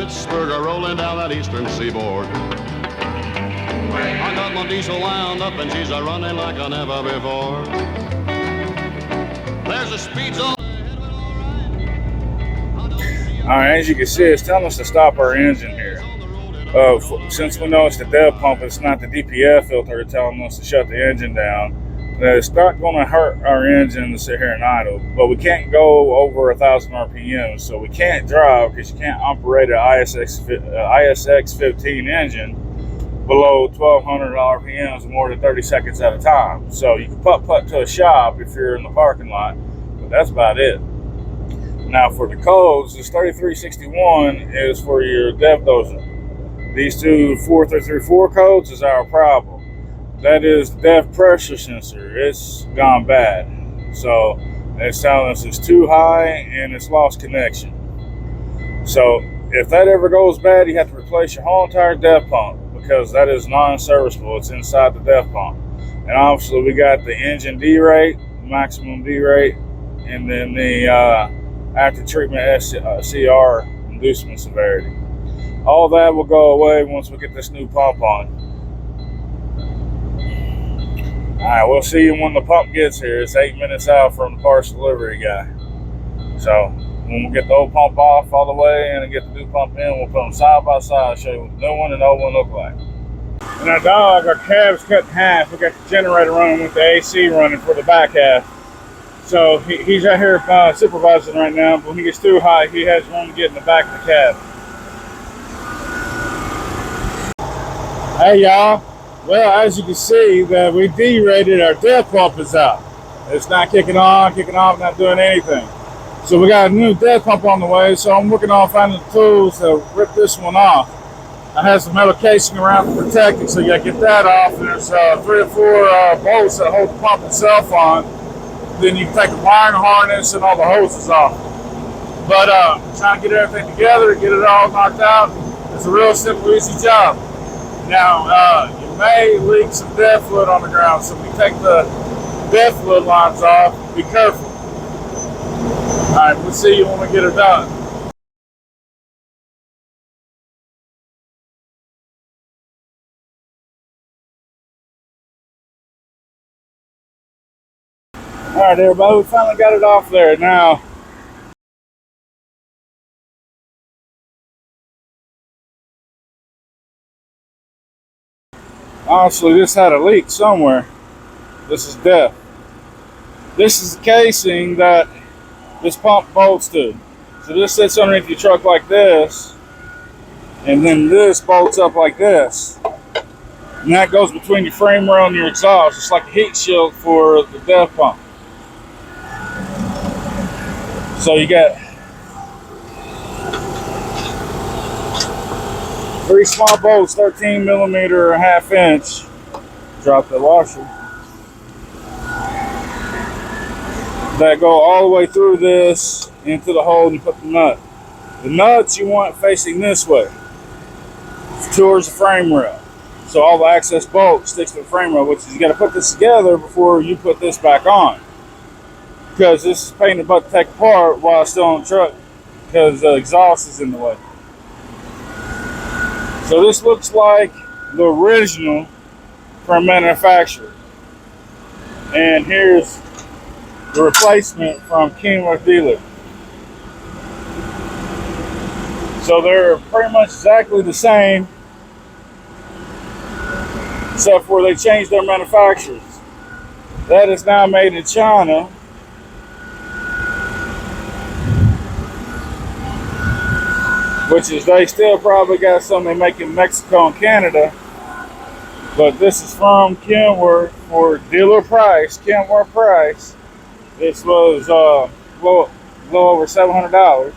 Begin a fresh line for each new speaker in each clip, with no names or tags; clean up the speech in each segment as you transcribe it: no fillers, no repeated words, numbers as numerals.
Pittsburgh are rolling down that eastern seaboard. I got my diesel wound up and she's a-running like I never before. There's a speed zone.
Alright, as you can see, it's telling us to stop our engine here. Since we know it's the dev pump, it's not the DPF filter telling us to shut the engine down. It's not going to hurt our engine to sit here and idle, but we can't go over 1,000 RPM, so we can't drive because you can't operate an ISX15 engine below 1,200 RPMs more than 30 seconds at a time. So you can putt to a shop if you're in the parking lot, but that's about it. Now for the codes, this 3361 is for your dev dozer. These two 4334 codes is our problem. That is the depth pressure sensor. It's gone bad. So it's telling us it's too high and it's lost connection. So if that ever goes bad, you have to replace your whole entire dev pump because that is non-serviceable. It's inside the dev pump. And obviously we got the engine derate, maximum derate, and then the after treatment CR inducement severity. All that will go away once we get this new pump on. Alright, we'll see you when the pump gets here. It's 8 minutes out from the parts delivery guy. So when we get the old pump off all the way and get the new pump in, we'll put them side by side, show you what the new one and the old one look like. And our dog, our cab's cut in half. We got the generator running with the AC running for the back half. So he's out here supervising right now, but when he gets too high, he has room to get in the back of the cab. Hey y'all, well as you can see that we derated, our dev pump is out. It's not kicking off, not doing anything. So we got a new dev pump on the way, so I'm working on finding the tools to rip this one off. I have some metal casing around to protect it, so you gotta get that off. And there's 3 or 4 bolts that hold the pump itself on. Then you can take the wiring harness and all the hoses off. But trying to get everything together, get it all knocked out. It's a real simple, easy job. Now, you may leak some dead fluid on the ground, so when you take the dead fluid lines off, be careful. All right, we'll see you when we get it done. All right, everybody, we finally got it off there. Now, honestly, this had a leak somewhere. This is death. This is the casing that this pump bolts to. So this sits underneath your truck like this, and then this bolts up like this. And that goes between your frame rail and your exhaust. It's like a heat shield for the dev pump. So you got 3 small bolts, 13 millimeter, a ½ inch. Drop the washer. That go all the way through this into the hole and you put the nut. The nuts you want facing this way towards the frame rail. So all the access bolt sticks to the frame rail, which is you got to put this together before you put this back on. Because this is pain in the butt to take apart while it's still on the truck because the exhaust is in the way. So this looks like the original from manufacturer. And here's the replacement from Kenworth dealer. So they're pretty much exactly the same, except for they changed their manufacturers. That is now made in China. Which is, they still probably got some they make in Mexico and Canada. But this is from Kenworth for dealer price, Kenworth price. This was a little over $700.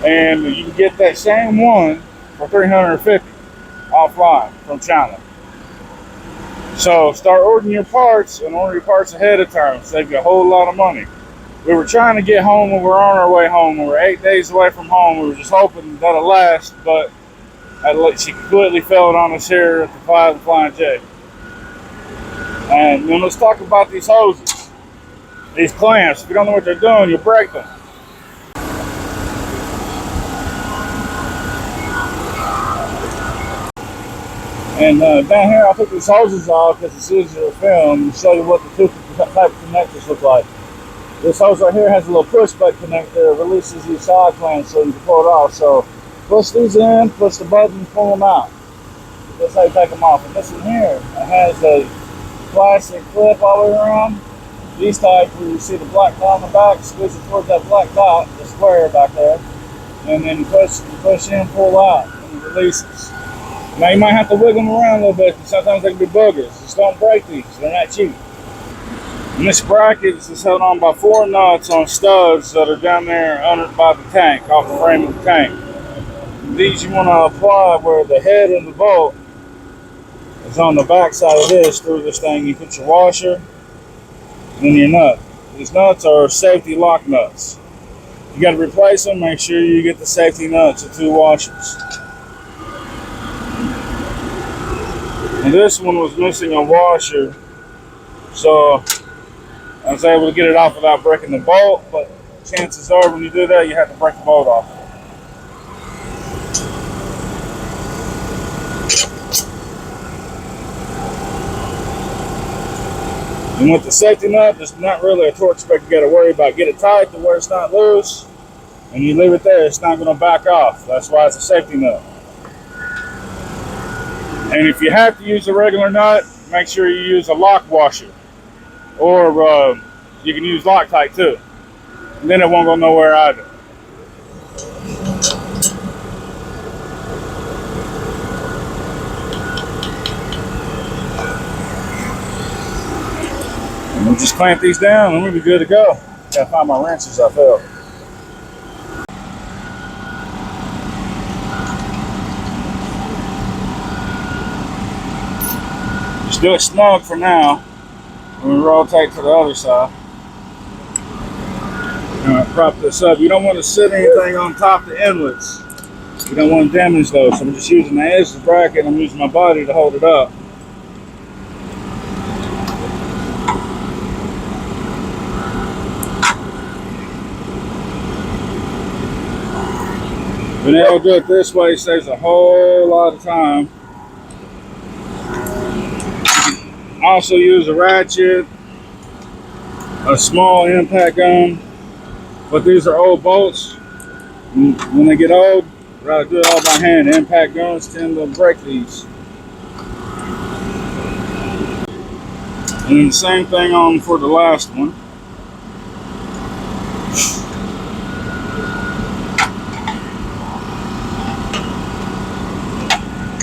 And you can get that same one for $350 offline from China. So start ordering your parts and order your parts ahead of time. Save you a whole lot of money. We were trying to get home when we were on our way home. We were 8 days away from home. We were just hoping that'll last, but she completely failed on us here at the Flying J. And then let's talk about these hoses, these clamps. If you don't know what they're doing, you'll break them. And down here, I took these hoses off because it's easier to film and show you what the two type of connectors look like. This hose right here has a little push button connector. It releases these side clamps so you can pull it off. So push these in, push the button, pull them out. That's how you take them off. And this one here, it has a plastic clip all the way around. These type where you see the black dot on the back, squeeze it towards that black dot, the square back there, and then you push in, pull out, and it releases. Now you might have to wiggle them around a little bit, because sometimes they can be boogers. Just don't break these, they're not cheap. And this bracket is held on by 4 nuts on studs that are down there under by the tank, off the frame of the tank. These you want to apply where the head of the bolt is on the back side of this. Through this thing you put your washer and your nut. These nuts are safety lock nuts. You got to replace them. Make sure you get the safety nuts and 2 washers. And this one was missing a washer, so I was able to get it off without breaking the bolt, but chances are when you do that, you have to break the bolt off. And with the safety nut, there's not really a torque spec you got to worry about. Get it tight to where it's not loose, and you leave it there, it's not going to back off. That's why it's a safety nut. And if you have to use a regular nut, make sure you use a lock washer. Or you can use Loctite too. And then it won't go nowhere either. And we'll just clamp these down and we'll be good to go. Gotta find my wrenches I fell. Just do it snug for now. And we rotate to the other side. Prop this up. You don't want to sit anything on top of the inlets. You don't want to damage those. So I'm just using the edge of the bracket and I'm using my body to hold it up. Being able to do it this way saves a whole lot of time. Also use a ratchet, a small impact gun, but these are old bolts. When they get old, I'd rather do it all by hand. Impact guns tend to break these. And then the same thing on for the last one.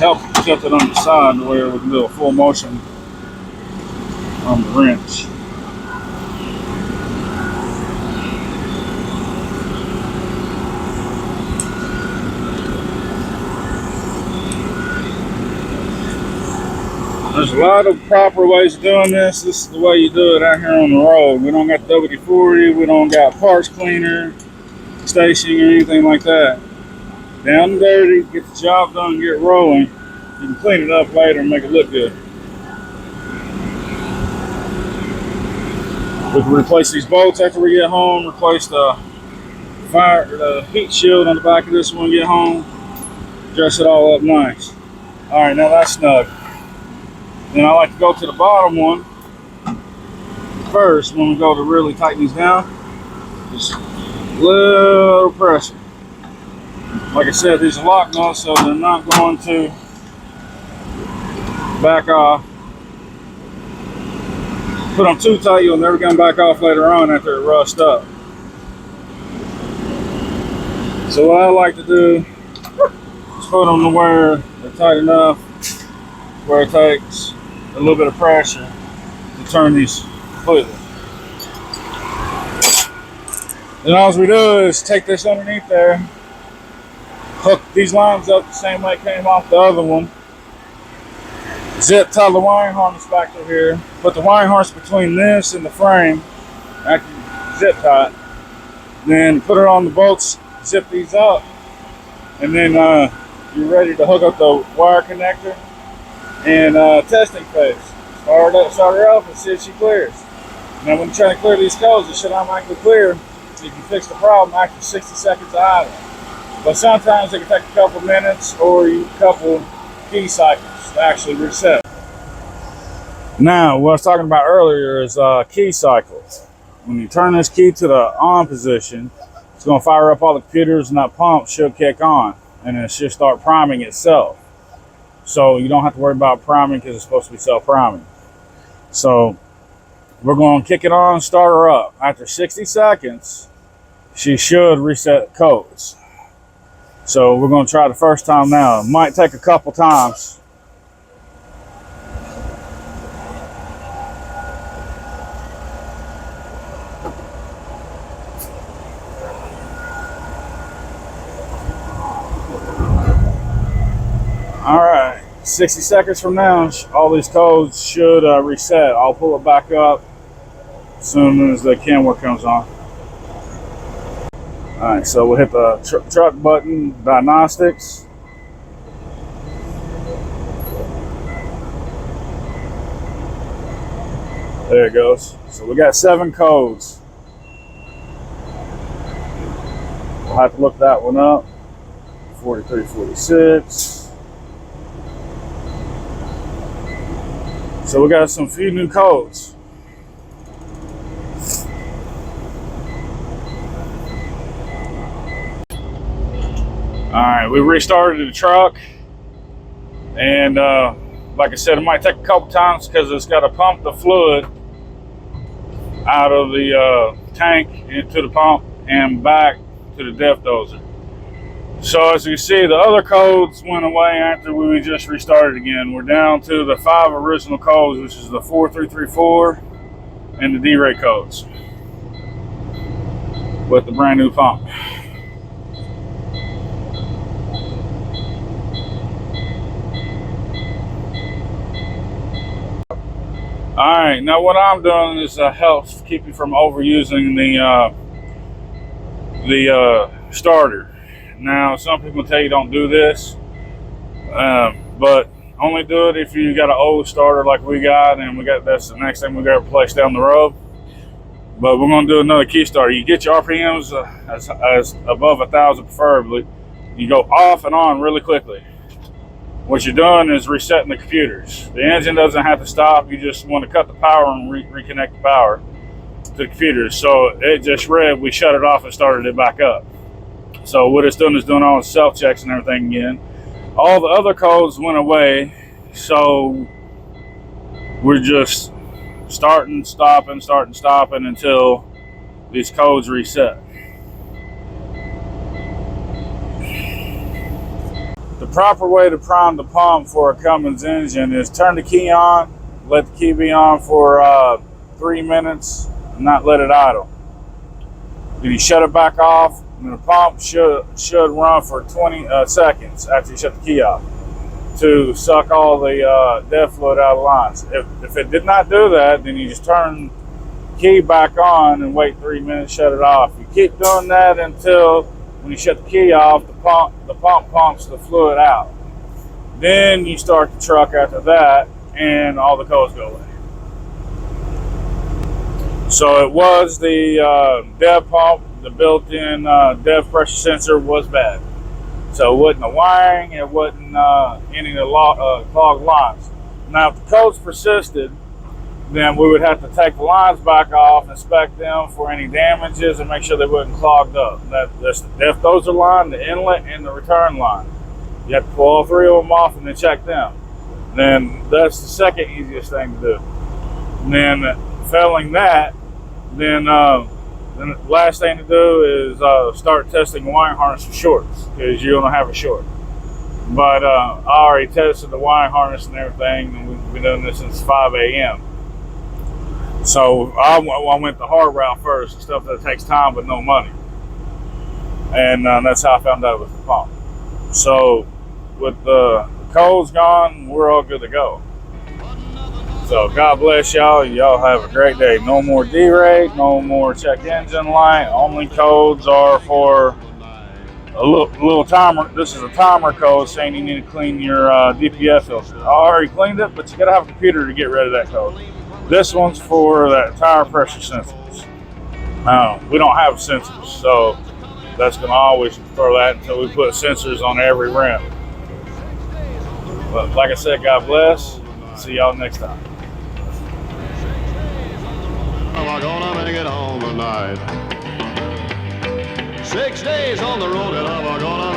Help tilt it on the side where we can do a full motion on the wrench. There's a lot of proper ways of doing this. This is the way you do it out here on the road. We don't got WD-40, we don't got parts cleaner station or anything like that. Down and dirty, get the job done, get rolling. You can clean it up later and make it look good. We can replace these bolts after we get home, replace the heat shield on the back of this one, get home, dress it all up nice. All right, now that's snug. Then I like to go to the bottom one first when we go to really tighten these down. Just a little pressure. Like I said, these are lock nuts, so they're not going to back off. Put them too tight, you'll never get them back off later on after it rusts up. So what I like to do is put them to where they're tight enough, where it takes a little bit of pressure to turn these completely. Then all we do is take this underneath there, hook these lines up the same way it came off the other one, zip tie the wiring harness back through here, put the wiring harness between this and the frame after you zip tie it, then put it on the bolts, zip these up, and then you're ready to hook up the wire connector and testing phase. Start her up and see if she clears. Now when you're trying to clear these codes, it should automatically clear if you fix the problem after 60 seconds of idle. But sometimes it can take a couple minutes or a couple key cycles to actually reset. Now, what I was talking about earlier is key cycles. When you turn this key to the on position, it's going to fire up all the computers, and that pump should kick on, and it should start priming itself. So you don't have to worry about priming because it's supposed to be self-priming. So we're going to kick it on, start her up. After 60 seconds, she should reset codes. So we're going to try the first time now. It might take a couple times. All right, 60 seconds from now, all these codes should reset. I'll pull it back up as soon as the camera comes on. All right, so we'll hit the truck button, diagnostics. There it goes. So we got 7 codes. We'll have to look that one up. 4346. So we got some few new codes. All right, we restarted the truck, and like I said, it might take a couple times because it's got to pump the fluid out of the tank into the pump and back to the depth dozer. So as you see, the other codes went away after we just restarted again. We're down to the 5 original codes, which is the 4334 and the Derate codes with the brand new pump. All right, now what I'm doing is helps keep you from overusing the starter. Now, some people tell you don't do this, but only do it if you got an old starter like we got, and that's the next thing we got to replace down the road. But we're going to do another key starter. You get your RPMs as above 1,000 preferably. You go off and on really quickly. What you're doing is resetting the computers. The engine doesn't have to stop. You just want to cut the power and reconnect the power to the computers. So it just read, we shut it off and started it back up. So what it's doing is doing all the self-checks and everything again. All the other codes went away, so we're just starting, stopping until these codes reset. The proper way to prime the pump for a Cummins engine is turn the key on, let the key be on for 3 minutes, and not let it idle. Then you shut it back off, and the pump should run for 20 seconds after you shut the key off to suck all the dead fluid out of the lines. If it did not do that, then you just turn the key back on and wait 3 minutes, shut it off. You keep doing that until when you shut the key off, the pump pumps the fluid out. Then you start the truck after that, and all the codes go away. So it was the dev pump, the built-in dev pressure sensor was bad. So it wasn't the wiring, it wasn't any of the clogged lines. Now if the codes persisted, then we would have to take the lines back off, inspect them for any damages, and make sure they wasn't clogged up. That's the depth dozer line, the inlet, and the return line. You have to pull all 3 of them off and then check them. Then that's the second easiest thing to do. And then failing that, then the last thing to do is start testing the wiring harness for shorts, because you're going to have a short. But I already tested the wiring harness and everything, and we've been doing this since 5 a.m. So I went the hard route first, stuff that takes time but no money. And that's how I found out it was the pump. So with the codes gone, we're all good to go. So God bless y'all. Y'all have a great day. No more derate, no more check engine light. Only codes are for a little timer. This is a timer code saying you need to clean your DPF filter. I already cleaned it, but you gotta have a computer to get rid of that code. This one's for that tire pressure sensors. We don't have sensors, so that's gonna always throw that until we put sensors on every rim. But like I said, God bless. See y'all next time.
Am I gonna make it home tonight? 6 days on the road and am I gonna